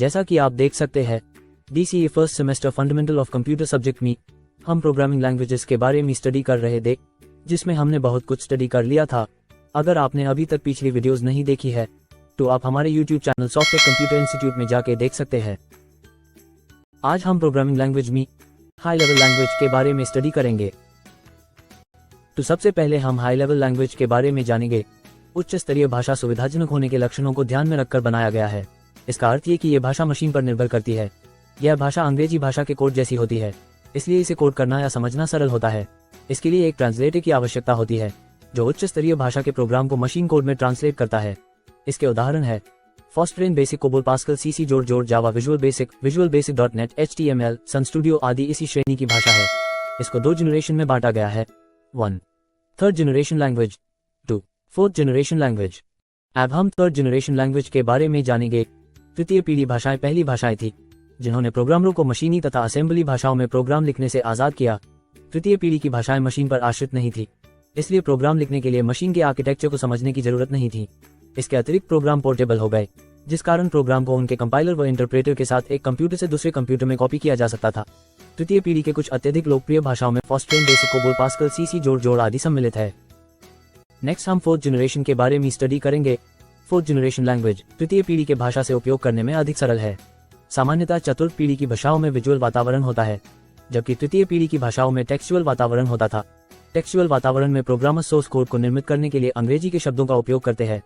जैसा कि आप देख सकते हैं, DCE first semester fundamental of computer subject में हम प्रोग्रामिंग लैंग्वेजेस के बारे में स्टडी कर रहे थे, जिसमें हमने बहुत कुछ स्टडी कर लिया था। अगर आपने अभी तक पिछली वीडियोस नहीं देखी है तो आप हमारे YouTube channel software computer institute में जाके देख सकते हैं। आज हम प्रोग्रामिंग लैंग्वेज में हाई लेवल लैंग्वेज के बारे में स्टडी करेंगे। तो सबसे पहले हम हाई लेवल लैंग्वेज के बारे में जानेंगे। उच्च स्तरीय भाषा सुविधाजनक होने के लक्षणों को ध्यान में रखकर बनाया गया है। इसका अर्थ ये कि यह भाषा मशीन पर निर्भर करती है। यह भाषा अंग्रेजी भाषा के कोड जैसी होती है, इसलिए इसे कोड करना या समझना सरल होता है। इसके लिए एक ट्रांसलेटर की आवश्यकता होती है, जो उच्च स्तरीय भाषा के प्रोग्राम को मशीन कोड में ट्रांसलेट करता है। इसके उदाहरण है फॉस्ट्रेन बेसिक, कोबोल, पास्कल, सीसी, जोड़, जावा, विजुअल बेसिक .NET, HTML, सन स्टूडियो आदि इसी श्रेणी की भाषा है। इसको 2 जनरेशन में बांटा गया है, 1 third generation language, 2 fourth generation language. अब हम थर्ड जनरेशन लैंग्वेज के बारे में जानेंगे। तृतीय पीढ़ी भाषाएं पहली भाषाएं थी जिन्होंने प्रोग्रामरों को मशीनी तथा असेंबली भाषाओं में प्रोग्राम लिखने से आजाद किया। तृतीय पीढ़ी की भाषाएं मशीन पर आश्रित नहीं थी, इसलिए प्रोग्राम लिखने के लिए मशीन के आर्किटेक्चर को समझने की जरूरत नहीं थी। इसके अतिरिक्त प्रोग्राम पोर्टेबल हो गए, जिस कारण प्रोग्राम को उनके कंपाइलर व इंटरप्रेटर के साथ एक कंप्यूटर से दूसरे कंप्यूटर में कॉपी किया जा सकता था। तृतीय पीढ़ी के कुछ अत्यधिक लोकप्रिय भाषाओं में फॉस्ट्रेन बेसिक, कोबोल, पास्कल, सीसी, जोड़ आदि सम्मिलित है। नेक्स्ट हम फोर्थ जनरेशन के बारे में स्टडी करेंगे। फोर्थ जनरेशन लैंग्वेज तृतीय पीढ़ी के भाषा से उपयोग करने में अधिक सरल है। सामान्यतः चतुर्थ पीढ़ी की भाषाओं में विजुअल वातावरण होता है, जबकि तृतीय पीढ़ी की भाषाओं में टेक्सचुअल वातावरण होता था। टेक्सचुअल वातावरण में प्रोग्रामर सोर्स कोड को निर्मित करने के लिए अंग्रेजी के शब्दों का उपयोग करते हैं।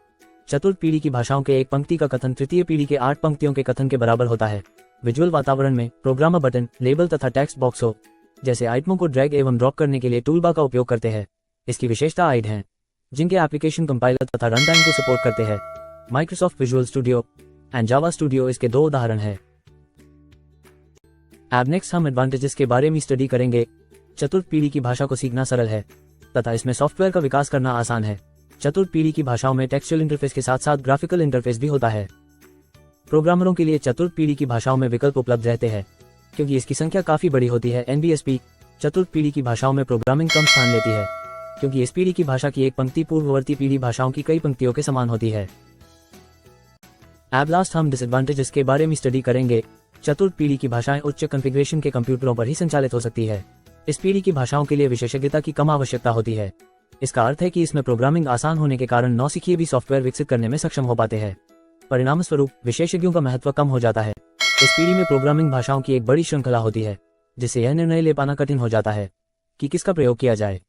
चतुर्थ पीढ़ी की भाषाओं के एक पंक्ति का कथन तृतीय पीढ़ी के 8 पंक्तियों के कथन के बराबर होता है। विजुअल वातावरण में प्रोग्रामर बटन, लेबल तथा टेक्स्ट बॉक्स हो जैसे आइटमों को ड्रैग एवं ड्रॉप करने के लिए टूलबार का उपयोग करते हैं। इसकी विशेषता आइड हैं, जिनके एप्लीकेशन कंपाइलर तथा रन टाइम को सपोर्ट करते हैं। Microsoft visual studio and Java studio इसके 2 उदाहरण हैं। अब नेक्स्ट हम एडवांटेजेस के बारे में स्टडी करेंगे। चतुर्थ पीढ़ी की भाषा को सीखना सरल है तथा इसमें सॉफ्टवेयर का विकास करना आसान है। चतुर्थ पीढ़ी की भाषाओं में टेक्सचुअल इंटरफेस के साथ साथ ग्राफिकल इंटरफेस भी होता है। प्रोग्रामरों के लिए चतुर्थ पीढ़ी की भाषाओं में विकल्प उपलब्ध रहते हैं, क्योंकि इसकी संख्या काफी बड़ी होती है। NBSP चतुर्थ पीढ़ी की भाषाओं में प्रोग्रामिंग कम स्थान लेती है, क्योंकि इस पीढ़ी की भाषा की एक पंक्ति पूर्ववर्ती पीढ़ी भाषाओं की कई पंक्तियों के समान होती है। अब लास्ट हम डिसएडवांटेजेस के बारे में स्टडी करेंगे। चतुर्थ पीढ़ी की भाषाएं उच्च कॉन्फ़िगरेशन के कंप्यूटरों पर ही संचालित हो सकती है। इस पीढ़ी की भाषाओं के लिए विशेषज्ञता की कम आवश्यकता होती है। इसका अर्थ है कि इसमें प्रोग्रामिंग आसान होने के कारण नौसिखिए भी सॉफ्टवेयर विकसित करने में सक्षम हो पाते हैं। परिणामस्वरूप विशेषज्ञों का महत्व कम हो जाता है। इस पीढ़ी में प्रोग्रामिंग भाषाओं की एक बड़ी श्रृंखला होती है, जिससे यह निर्णय ले पाना कठिन हो जाता है कि किसका प्रयोग किया जाए।